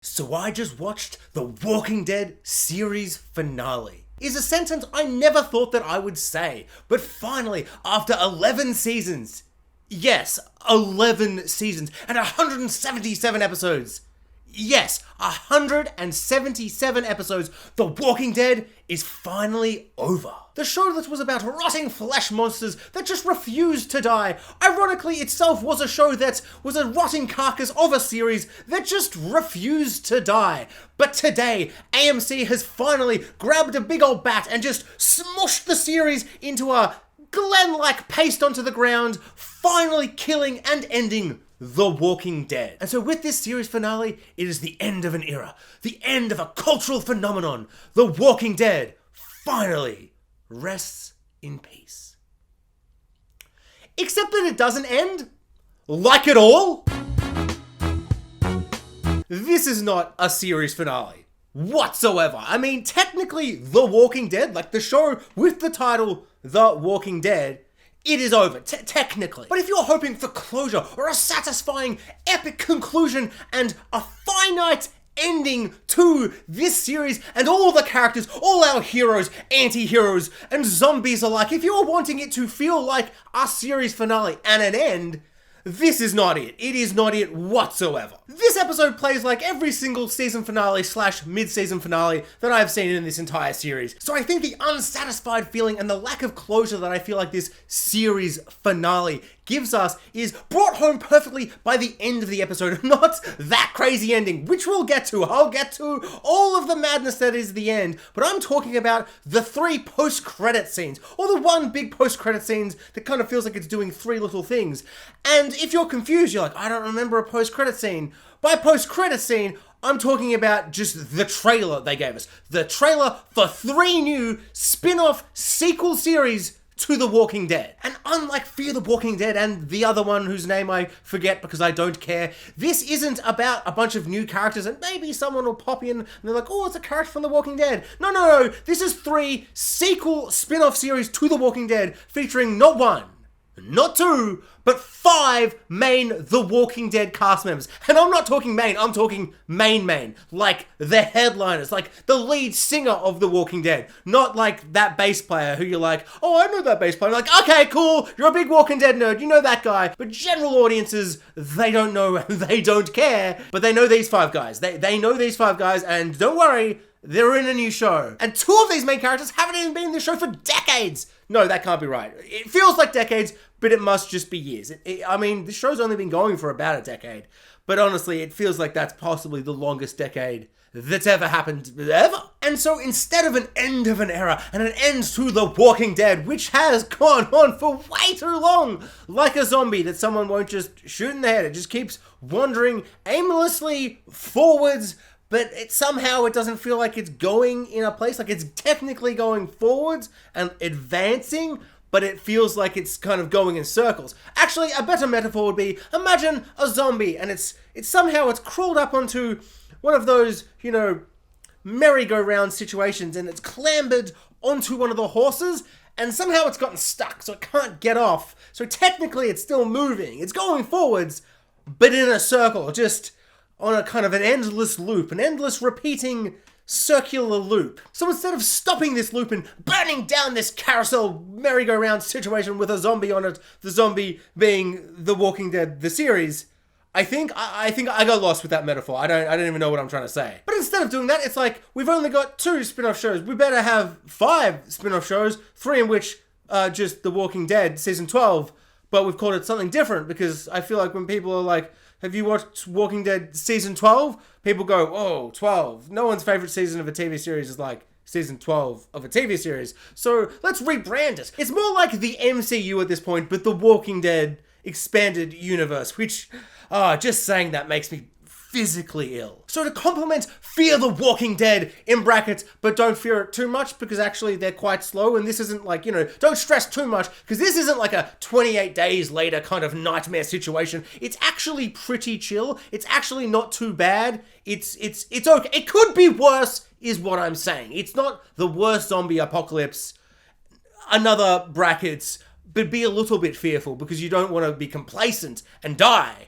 So I just watched The Walking Dead series finale. Is a sentence I never thought that I would say, but finally, after 11 seasons, yes, 11 seasons and 177 episodes, yes, 177 episodes, The Walking Dead is finally over. The show that was about rotting flesh monsters that just refused to die, ironically itself was a show that was a rotting carcass of a series that just refused to die. But today, AMC has finally grabbed a big old bat and just smushed the series into a Glen-like paste onto the ground, finally killing and ending The Walking Dead. And so with this series finale, it is the end of an era, the end of a cultural phenomenon. The Walking Dead finally rests in peace. Except that it doesn't end like it all. This is not a series finale whatsoever. I mean, technically, The Walking Dead, like the show with the title The Walking Dead, it is over, technically. But if you're hoping for closure or a satisfying, epic conclusion and a finite ending to this series and all the characters, all our heroes, anti-heroes, and zombies alike, if you're wanting it to feel like a series finale and an end, this is not it. It is not it whatsoever. This episode plays like every single season finale / mid-season finale that I've seen in this entire series. So I think the unsatisfied feeling and the lack of closure that I feel like this series finale gives us is brought home perfectly by the end of the episode, not that crazy ending, which we'll get to. I'll get to all of the madness that is the end, but I'm talking about the 3 post-credit scenes, or the one big post-credit scenes that kind of feels like it's doing 3 little things. And if you're confused, you're like, I don't remember a post-credit scene. By post-credit scene, I'm talking about just the trailer they gave us. The trailer for 3 new spin-off sequel series to The Walking Dead. And unlike Fear the Walking Dead and the other one whose name I forget because I don't care, this isn't about a bunch of new characters and maybe someone will pop in and they're like, oh, it's a character from The Walking Dead. No. This is 3 sequel spin-off series to The Walking Dead featuring not 1, not 2, but 5 main The Walking Dead cast members. And I'm not talking main, I'm talking main. Like the headliners, like the lead singer of The Walking Dead. Not like that bass player who you're like, oh, I know that bass player. Like, okay, cool, you're a big Walking Dead nerd, you know that guy. But general audiences, they don't know, they don't care, but they know these 5 guys. They know these 5 guys, and don't worry, they're in a new show. And 2 of these main characters haven't even been in the show for decades. No, that can't be right. It feels like decades, but it must just be years. I mean, the show's only been going for about a decade. But honestly, it feels like that's possibly the longest decade that's ever happened, ever. And so instead of an end of an era and an end to The Walking Dead, which has gone on for way too long, like a zombie that someone won't just shoot in the head, it just keeps wandering aimlessly forwards, but somehow it doesn't feel like it's going in a place, like it's technically going forwards and advancing, but it feels like it's kind of going in circles. Actually, a better metaphor would be, imagine a zombie and it's crawled up onto one of those, merry-go-round situations and it's clambered onto one of the horses and somehow it's gotten stuck, so it can't get off. So technically it's still moving. It's going forwards, but in a circle, just on a kind of an endless loop, an endless repeating circular loop. So instead of stopping this loop and burning down this carousel merry-go-round situation with a zombie on it, the zombie being The Walking Dead, the series, I think I got lost with that metaphor. I don't even know what I'm trying to say. But instead of doing that, it's like, we've only got 2 spin-off shows. We better have 5 spin-off shows, 3 in which just The Walking Dead season 12, but we've called it something different because I feel like when people are like, have you watched Walking Dead season 12? People go, oh, 12. No one's favorite season of a TV series is like season 12 of a TV series. So let's rebrand it. It's more like the MCU at this point, but The Walking Dead expanded universe, which, just saying that makes me physically ill. So to complement Fear the Walking Dead, in brackets, but don't fear it too much because actually they're quite slow and this isn't like, don't stress too much because this isn't like a 28 days later kind of nightmare situation. It's actually pretty chill. It's actually not too bad. It's okay. It could be worse is what I'm saying. It's not the worst zombie apocalypse. Another brackets, but be a little bit fearful because you don't want to be complacent and die.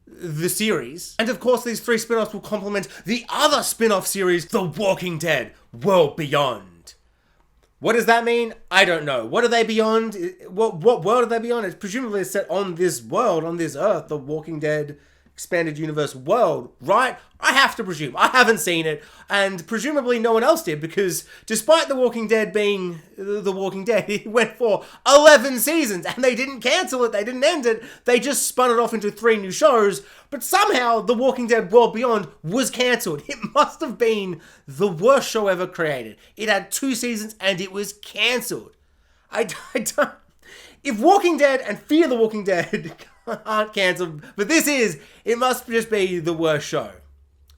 the series. And of course, these 3 spin-offs will complement the other spin-off series, The Walking Dead World Beyond. What does that mean? I don't know. What are they beyond? What world are they beyond? It's presumably set on this world, on this Earth, The Walking Dead Expanded Universe world, right? I have to presume. I haven't seen it, and presumably no one else did, because despite The Walking Dead being The Walking Dead, it went for 11 seasons, and they didn't cancel it, they didn't end it, they just spun it off into 3 new shows, but somehow The Walking Dead World Beyond was cancelled. It must have been the worst show ever created. It had 2 seasons, and it was cancelled. I don't... If Walking Dead and Fear the Walking Dead aren't cancelled, but it must just be the worst show.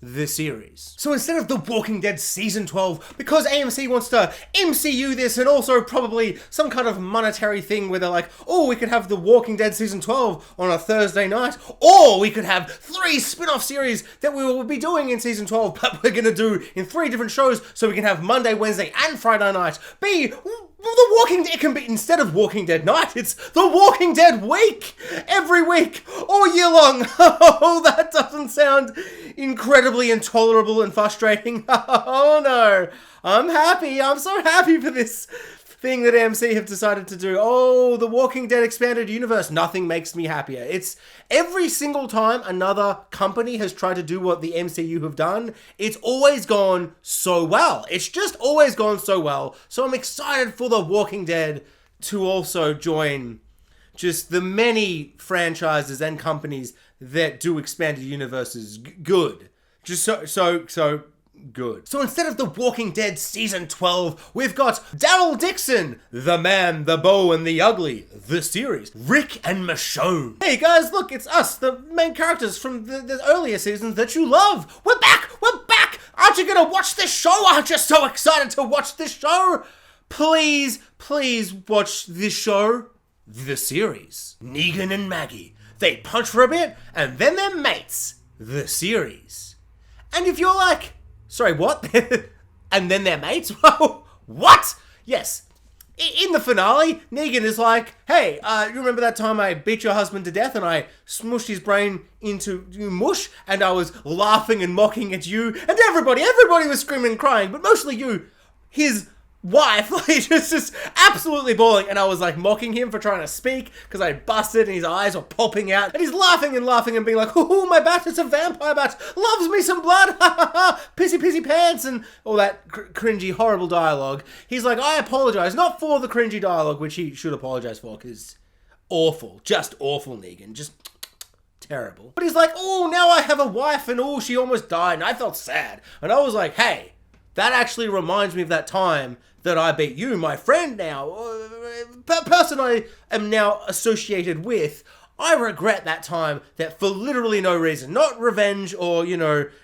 The series. So instead of The Walking Dead Season 12, because AMC wants to MCU this and also probably some kind of monetary thing where they're like, oh, we could have The Walking Dead Season 12 on a Thursday night, or we could have 3 spin-off series that we will be doing in Season 12, but we're gonna do in 3 different shows, so we can have Monday, Wednesday, and Friday night be The Walking Dead. It can be, instead of Walking Dead Night, it's The Walking Dead Week! Every week, all year long. Oh, that doesn't sound incredibly intolerable and frustrating. Oh no. I'm happy. I'm so happy for this thing that AMC have decided to do. Oh, The Walking Dead Expanded Universe. Nothing makes me happier. It's every single time another company has tried to do what the MCU have done, it's always gone so well. It's just always gone so well. So I'm excited for The Walking Dead to also join just the many franchises and companies that do expanded universes good. Just so good. So instead of The Walking Dead Season 12, we've got Daryl Dixon, The Man, the Beau, and the Ugly, the series. Rick and Michonne. Hey guys, look, it's us, the main characters from the earlier seasons that you love. We're back! We're back! Aren't you gonna watch this show? Aren't you so excited to watch this show? Please, please watch this show. The series. Negan and Maggie. They punch for a bit, and then they're mates. The series. And if you're like, sorry, what? And then they're mates? What? Yes. In the finale, Negan is like, hey, you remember that time I beat your husband to death and I smushed his brain into mush and I was laughing and mocking at you and everybody was screaming and crying, but mostly you, his wife, like, just absolutely bawling, and I was like mocking him for trying to speak because I busted and his eyes were popping out and he's laughing and being like, oh, my bat, it's a vampire bat, loves me some blood, ha ha ha, pissy pants, and all that cringy horrible dialogue. He's like, I apologize, not for the cringy dialogue, which he should apologize for, because awful, just awful, Negan, just terrible. But he's like, oh, now I have a wife and oh, she almost died and I felt sad, and I was like, hey, that actually reminds me of that time that I beat you, my friend now, person I am now associated with. I regret that time that for literally no reason, not revenge or,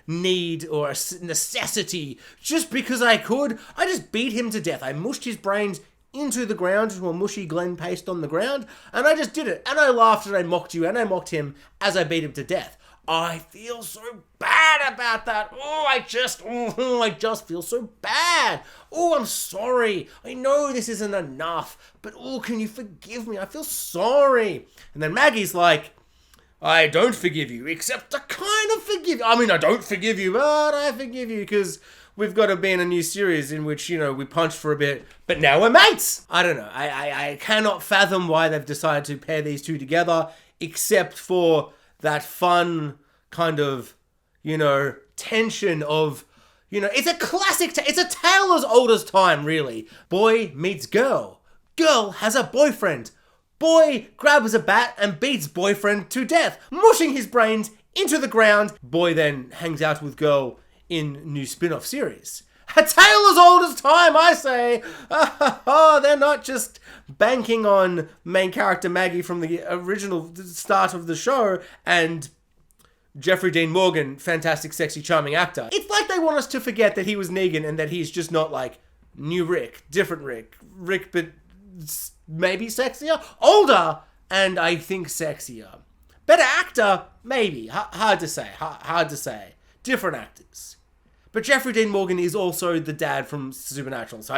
need or a necessity, just because I could, I just beat him to death. I mushed his brains into the ground, into a mushy Glen paste on the ground, and I just did it. And I laughed and I mocked you and I mocked him as I beat him to death. I feel so bad about that. Oh, I just feel so bad. Oh, I'm sorry. I know this isn't enough, but oh, can you forgive me? I feel sorry. And then Maggie's like, I don't forgive you, except I kind of forgive you. I mean, I don't forgive you, but I forgive you because we've got to be in a new series in which, we punched for a bit, but now we're mates. I don't know. I cannot fathom why they've decided to pair these two together, except for that fun kind of, tension of, it's a classic, it's a tale as old as time, really. Boy meets girl. Girl has a boyfriend. Boy grabs a bat and beats boyfriend to death, mushing his brains into the ground. Boy then hangs out with girl in new spin-off series. A tale as old as time, I say. They're not just banking on main character Maggie from the original start of the show and Jeffrey Dean Morgan, fantastic, sexy, charming actor. It's like they want us to forget that he was Negan and that he's just not like new Rick, different Rick, but maybe sexier, older, and I think sexier. Better actor, maybe. Hard to say. Different actors. But Jeffrey Dean Morgan is also the dad from Supernatural, so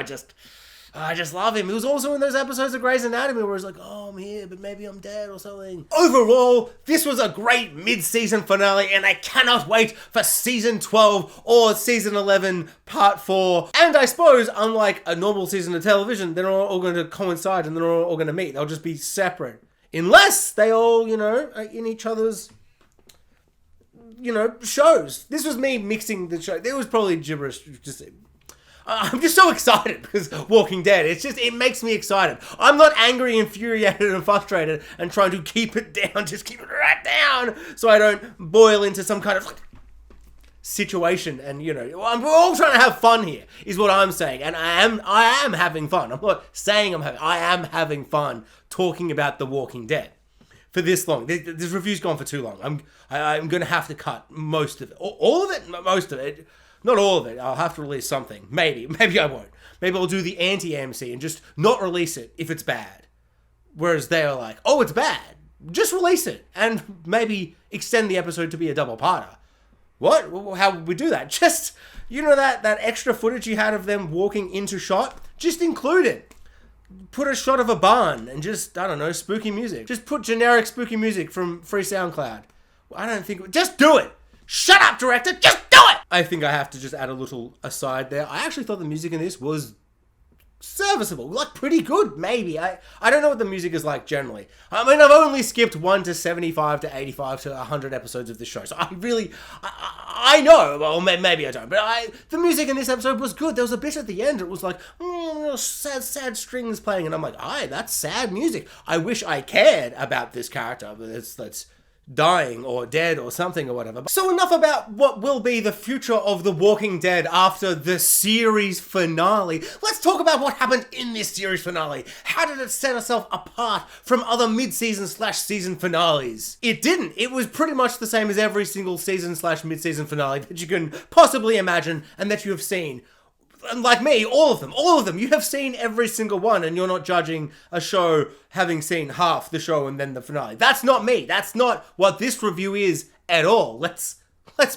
I just love him. He was also in those episodes of Grey's Anatomy where he's like, oh, I'm here, but maybe I'm dead or something. Overall, this was a great mid-season finale, and I cannot wait for season 12 or season 11 part 4. And I suppose, unlike a normal season of television, they're not all going to coincide and they're not all going to meet. They'll just be separate. Unless they all, you know, are in each other's, you know, shows. This was me mixing the show. There was probably gibberish. I'm just so excited because Walking Dead, it makes me excited. I'm not angry, infuriated, and frustrated and trying to keep it down, just keep it right down so I don't boil into some kind of situation. And, you know, we're all trying to have fun here, is what I'm saying. And I am having fun. I'm not saying I am having fun talking about The Walking Dead for this long. This review's gone for too long. I'm going to have to cut most of it. All of it? Most of it. Not all of it. I'll have to release something. Maybe I won't. Maybe I'll do the anti-AMC and just not release it if it's bad. Whereas they're like, oh, it's bad. Just release it. And maybe extend the episode to be a double-parter. What? How would we do that? Just, you know that extra footage you had of them walking into shot? Just include it. Put a shot of a barn and just, I don't know, spooky music. Just put generic spooky music from free SoundCloud. I don't think... Just do it! Shut up, director! Just do it! I think I have to just add a little aside there. I actually thought the music in this was serviceable. Like, pretty good, maybe. I don't know what the music is like generally. I mean, I've only skipped 1 to 75 to 85 to 100 episodes of the show. So I know. Well, maybe I don't. But the music in this episode was good. There was a bit at the end. It was like, sad strings playing. And I'm like, that's sad music. I wish I cared about this character. But that's dying or dead or something or whatever. So enough about what will be the future of The Walking Dead after the series finale. Let's talk about what happened in this series finale. How did it set itself apart from other mid-season/season finales? It didn't. It was pretty much the same as every single season/mid-season finale that you can possibly imagine and that you have seen. And like me, all of them. You have seen every single one, and you're not judging a show having seen half the show and then the finale. That's not me. That's not what this review is at all. Let's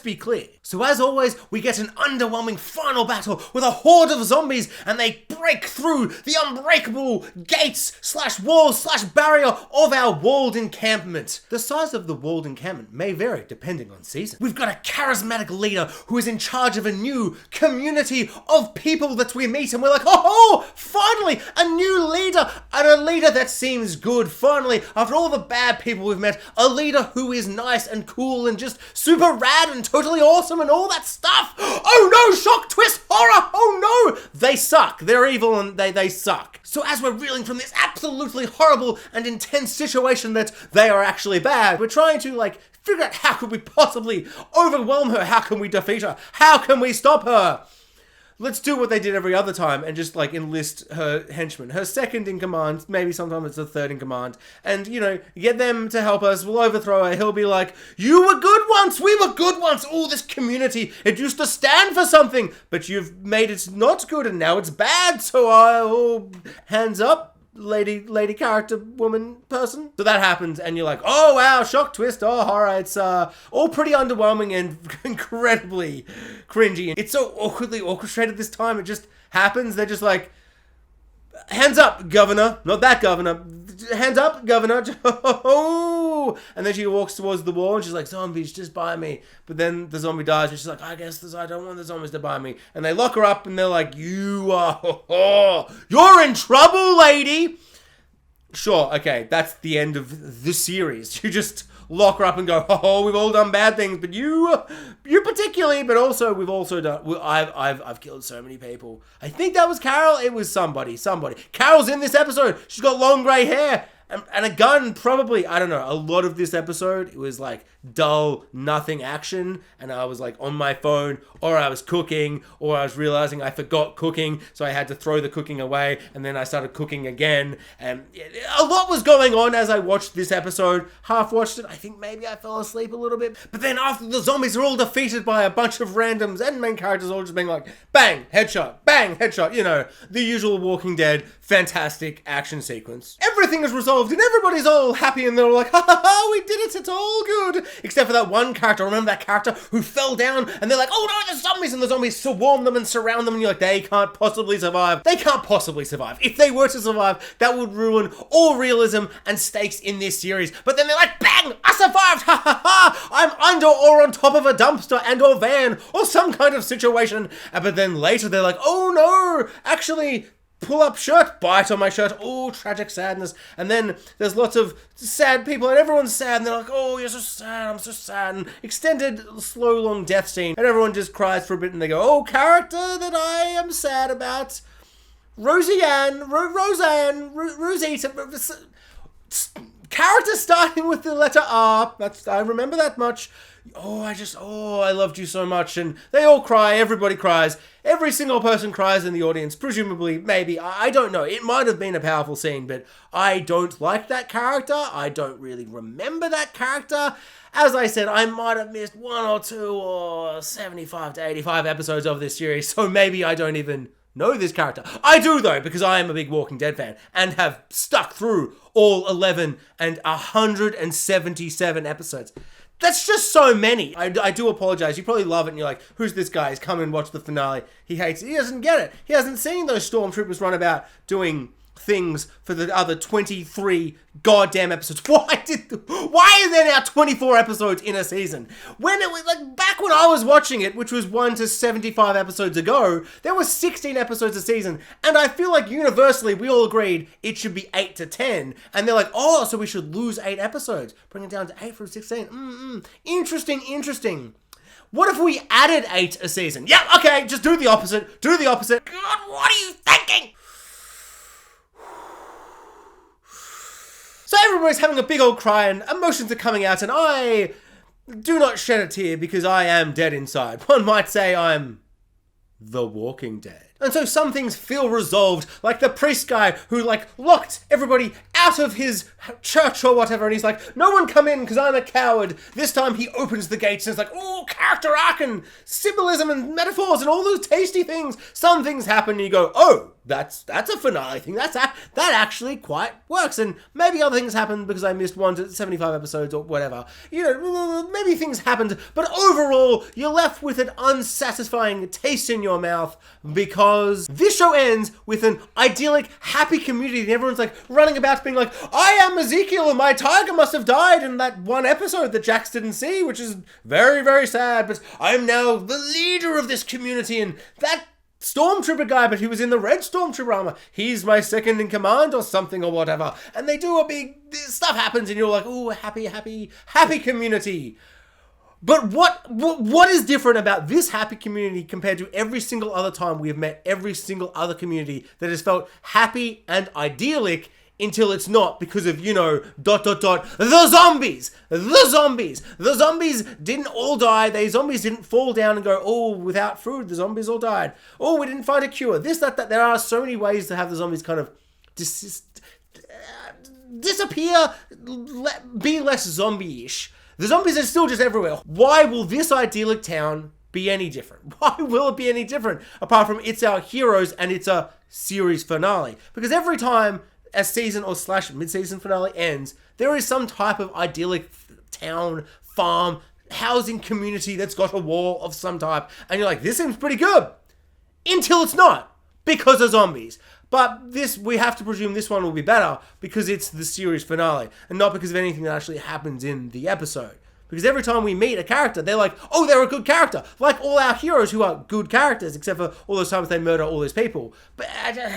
be clear. So as always, we get an underwhelming final battle with a horde of zombies, and they break through the unbreakable gates/walls/barrier of our walled encampment. The size of the walled encampment may vary depending on season. We've got a charismatic leader who is in charge of a new community of people that we meet, and we're like, oh, finally, a new leader, and a leader that seems good. Finally, after all the bad people we've met, a leader who is nice and cool and just super rad and totally awesome and all that stuff. Oh no, shock, twist, horror. Oh no, they suck. They're evil and they suck. So as we're reeling from this absolutely horrible and intense situation that they are actually bad, we're trying to figure out how could we possibly overwhelm her? How can we defeat her? How can we stop her? Let's do what they did every other time and just enlist her henchmen, her second in command, maybe sometimes it's the third in command, and get them to help us. We'll overthrow her. He'll be like, you were good once, we were good once. Oh, this community, it used to stand for something, but you've made it not good and now it's bad. So hands up, lady character woman person. So that happens and you're like, oh wow, shock, twist, oh horror. It's all pretty underwhelming and incredibly cringy. It's so awkwardly orchestrated this time. It just happens. They're just like, hands up, governor. Not that governor. Hands up, governor. And then she walks towards the wall and she's like, zombies, just buy me. But then the zombie dies and she's like, I don't want the zombies to buy me. And they lock her up and they're like, you're in trouble, lady. Sure, okay, that's the end of the series. You just lock her up and go, oh, we've all done bad things, but you particularly, but also we've also done, I've killed so many people. I think that was Carol. It was somebody. Carol's in this episode. She's got long gray hair and a gun, probably. I don't know. A lot of this episode, it was dull, nothing action, and I was on my phone, or I was cooking, or I was realizing I forgot cooking, so I had to throw the cooking away, and then I started cooking again, and a lot was going on as I watched this episode. Half watched it. I think maybe I fell asleep a little bit, but then after the zombies are all defeated by a bunch of randoms and main characters all just being like, bang, headshot, bang, headshot, you know, the usual Walking Dead fantastic action sequence. Everything is resolved and everybody's all happy and they're all like, ha ha ha, we did it, it's all good. Except for that one character, remember that character who fell down and they're like, oh no, there's zombies, and the zombies swarm them and surround them and you're like, they can't possibly survive. They can't possibly survive. If they were to survive, that would ruin all realism and stakes in this series. But then they're like, bang, I survived, ha ha ha, I'm under or on top of a dumpster and or van or some kind of situation. But then later they're like, oh no, actually, pull up shirt, bite on my shirt, oh, tragic sadness. And then there's lots of sad people and everyone's sad and they're like, oh, you're so sad, I'm so sad. And extended slow long death scene and everyone just cries for a bit and they go, oh, character that I am sad about, Roseanne, character starting with the letter R, I remember that much. I loved you so much. And they all cry, everybody cries. Every single person cries in the audience, presumably, maybe, I don't know. It might have been a powerful scene, but I don't like that character. I don't really remember that character. As I said, I might have missed 1 or 2 or 75 to 85 episodes of this series, so maybe I don't even know this character. I do though, because I am a big Walking Dead fan and have stuck through all 11 and 177 episodes. That's just so many. I do apologize. You probably love it and you're like, who's this guy? He's come and watch the finale. He hates it. He doesn't get it. He hasn't seen those stormtroopers run about doing things for the other 23 goddamn episodes. Why is there now 24 episodes in a season? When it was like back when I was watching it, which was 1 to 75 episodes ago, there was 16 episodes a season, and I feel like universally we all agreed it should be 8 to 10, and they're like, oh, so we should lose 8 episodes, bring it down to 8 from 16. Interesting. What if we added 8 a season? Yeah, okay, just do the opposite. God, what are you thinking? So everybody's having a big old cry and emotions are coming out and I do not shed a tear because I am dead inside. One might say I'm the Walking Dead. And so some things feel resolved, like the priest guy who like locked everybody out of his church or whatever, and he's like, no one come in because I'm a coward. This time he opens the gates and it's like, oh, character arc and symbolism and metaphors and all those tasty things. Some things happen and you go, oh, that's a finale thing. That actually quite works. And maybe other things happened because I missed 1 to 75 episodes or whatever. You know, maybe things happened, but overall, you're left with an unsatisfying taste in your mouth because this show ends with an idyllic, happy community and everyone's like running about being like, I am Ezekiel and my tiger must have died in that one episode that Jax didn't see, which is very, very sad, but I'm now the leader of this community and that Stormtrooper guy, but he was in the red Stormtrooper armor. He's my second in command or something or whatever. And they do a big stuff happens and you're like, ooh, happy community. But what is different about this happy community compared to every single other time we have met every single other community that has felt happy and idyllic until it's not because of, you know, ... the zombies! The zombies didn't all die. They zombies didn't fall down and go, oh, without food, the zombies all died. Oh, we didn't find a cure. This, that. There are so many ways to have the zombies kind of disappear, be less zombie-ish. The zombies are still just everywhere. Why will this idyllic town be any different? Why will it be any different? Apart from it's our heroes and it's a series finale. Because every time a season or / mid-season finale ends, there is some type of idyllic town, farm, housing community that's got a wall of some type. And you're like, this seems pretty good. Until it's not. Because of zombies. But this, we have to presume this one will be better because it's the series finale and not because of anything that actually happens in the episode. Because every time we meet a character, they're like, oh, they're a good character. Like all our heroes who are good characters, except for all those times they murder all those people. But I don't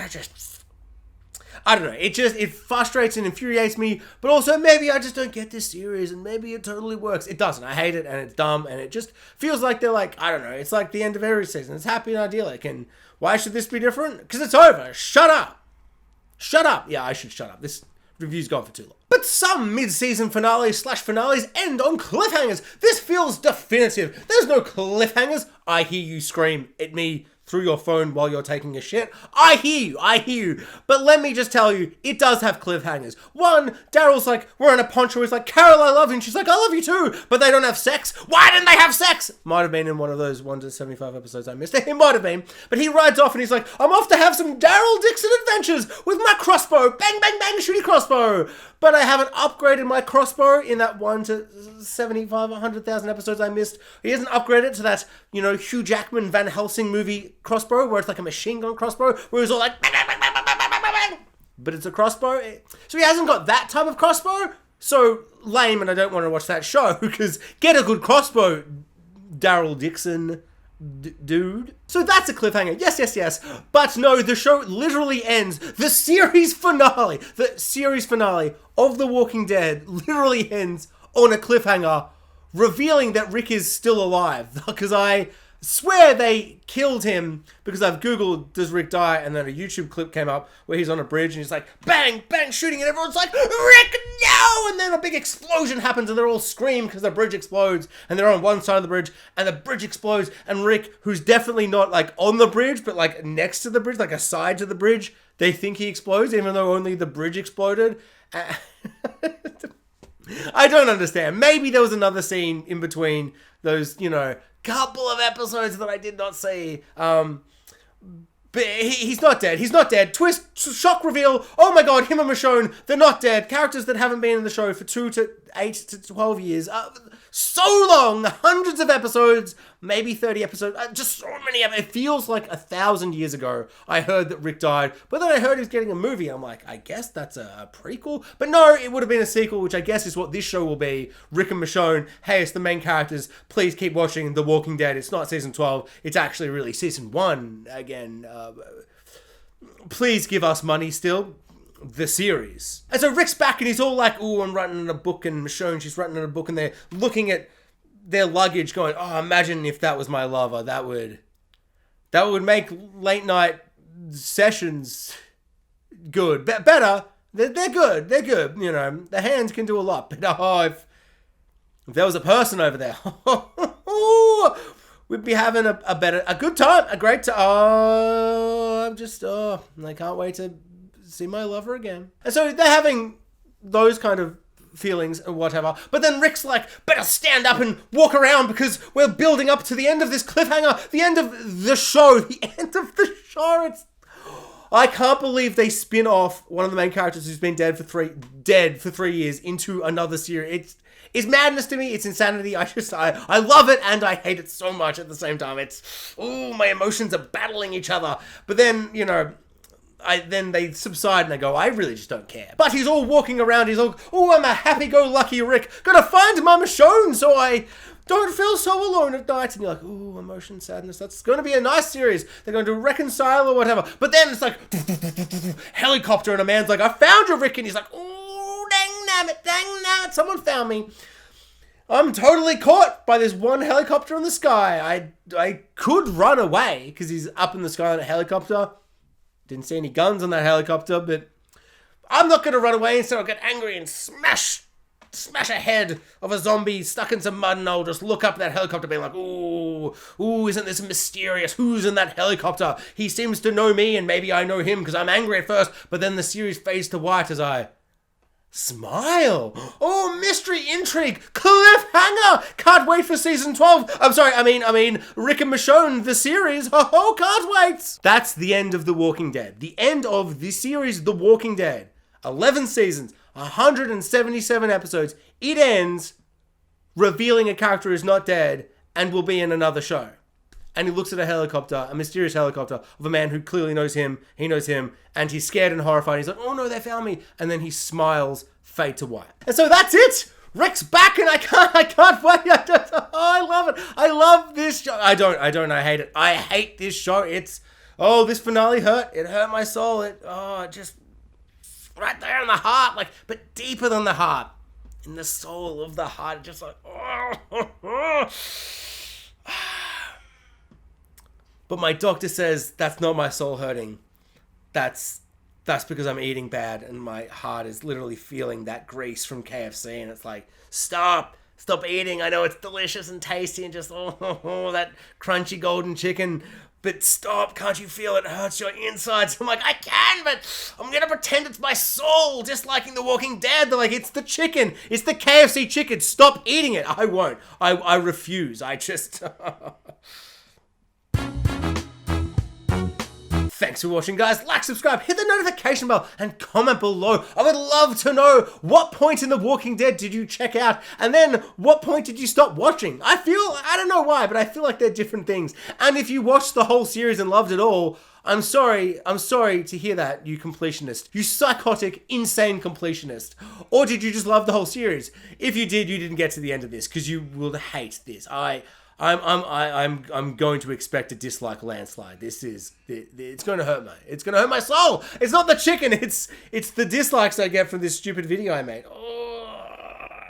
know. It frustrates and infuriates me. But also maybe I just don't get this series and maybe it totally works. It doesn't. I hate it and it's dumb and it just feels like they're like, I don't know. It's like the end of every season. It's happy and idyllic. And why should this be different? Because it's over. Shut up. Yeah, I should shut up. This review's gone for too long. But some mid-season finales / finales end on cliffhangers. This feels definitive. There's no cliffhangers. I hear you scream at me through your phone while you're taking a shit. I hear you. But let me just tell you, it does have cliffhangers. One, Daryl's like, wearing a poncho, he's like, Carol, I love you. And she's like, I love you too. But they don't have sex. Why didn't they have sex? Might have been in one of those 1 to 75 episodes I missed. It might have been. But he rides off and he's like, I'm off to have some Daryl Dixon adventures with my crossbow. Bang, bang, bang, shooty crossbow. But I haven't upgraded my crossbow in that 1 to 75, 100,000 episodes I missed. He hasn't upgraded it to that, Hugh Jackman Van Helsing movie crossbow, where it's like a machine gun crossbow, where it's all like, bang, bang, bang, bang, bang, bang, bang, bang. But it's a crossbow. So he hasn't got that type of crossbow. So lame, and I don't want to watch that show, because get a good crossbow, Daryl Dixon. Dude. So that's a cliffhanger. Yes. But no, the show literally ends. The series finale of The Walking Dead literally ends on a cliffhanger, revealing that Rick is still alive. Because I swear they killed him, because I've Googled, does Rick die? And then a YouTube clip came up where he's on a bridge and he's like, bang, bang, shooting, and everyone's like, Rick, no! And then a big explosion happens and they're all scream because the bridge explodes, and they're on one side of the bridge and the bridge explodes, and Rick, who's definitely not like on the bridge, but like next to the bridge, like a side to the bridge, they think he explodes even though only the bridge exploded. I don't understand. Maybe there was another scene in between those, couple of episodes that I did not see. But he's not dead. He's not dead. Twist, shock reveal. Oh my god, him and Michonne, they're not dead. Characters that haven't been in the show for 2 to 8 to 12 years. So long. Hundreds of episodes. Maybe 30 episodes. Just so many. It feels like 1,000 years ago I heard that Rick died. But then I heard he was getting a movie. I'm like, I guess that's a prequel. But no, it would have been a sequel, which I guess is what this show will be. Rick and Michonne. Hey, it's the main characters. Please keep watching The Walking Dead. It's not season 12. It's actually really season 1 again. Please give us money still. The series. And so Rick's back and he's all like, ooh, I'm writing in a book, and Michonne, she's writing in a book, and they're looking at their luggage going, oh, imagine if that was my lover. That would make late night sessions good. Better. They're good. They're good. The hands can do a lot. But if there was a person over there, we'd be having a good time, a great time. I can't wait to see my lover again. And so they're having those kind of feelings and whatever. But then Rick's like, better stand up and walk around because we're building up to the end of this cliffhanger, the end of the show, I can't believe they spin off one of the main characters who's been dead for 3 years into another series. It's madness to me. It's insanity. I love it and I hate it so much at the same time. My emotions are battling each other. But then, then they subside and they go, I really just don't care. But he's all walking around. He's all, I'm a happy-go-lucky Rick. Gotta find my Michonne so I don't feel so alone at night. And you're like, emotion, sadness. That's going to be a nice series. They're going to reconcile or whatever. But then it's like, helicopter, and a man's like, I found you, Rick. And he's like, dang nabbit, someone found me. I'm totally caught by this one helicopter in the sky. I could run away because he's up in the sky on a helicopter. Didn't see any guns on that helicopter, but I'm not going to run away. Instead I'll get angry and smash a head of a zombie stuck in some mud, and I'll just look up at that helicopter being like, ooh, isn't this mysterious? Who's in that helicopter? He seems to know me, and maybe I know him because I'm angry at first, but then the series fades to white as I smile. Mystery, intrigue, cliffhanger. Can't wait for season 12. I mean, Rick and Michonne, the series. Can't wait. That's the end of The Walking Dead. The end of the series, The Walking Dead. 11 seasons, 177 episodes. It ends revealing a character is not dead and will be in another show. And he looks at a helicopter, a mysterious helicopter of a man who clearly knows him. He knows him, and he's scared and horrified. He's like, oh no, they found me. And then he smiles, fade to white. And so that's it. Rick's back, and I can't wait. I love it. I love this show. I hate it. I hate this show. This finale hurt. It hurt my soul. Just right there in the heart, but deeper than the heart. In the soul of the heart. Just like, But my doctor says that's not my soul hurting. That's because I'm eating bad and my heart is literally feeling that grease from KFC, and it's like, stop eating. I know it's delicious and tasty and just that crunchy golden chicken, but stop, can't you feel it hurts your insides? I'm like, I can, but I'm gonna pretend it's my soul, disliking The Walking Dead. They're like, it's the chicken, it's the KFC chicken, stop eating it. I won't, I refuse, I just... Thanks for watching, guys. Like, subscribe, hit the notification bell, and comment below. I would love to know what point in The Walking Dead did you check out, and then what point did you stop watching? I don't know why, but I feel like they're different things. And if you watched the whole series and loved it all, I'm sorry to hear that, you completionist. You psychotic, insane completionist. Or did you just love the whole series? If you did, you didn't get to the end of this, because you will hate this. I'm going to expect a dislike landslide. It's going to hurt me. It's going to hurt my soul. It's not the chicken. It's the dislikes I get from this stupid video I made. Oh.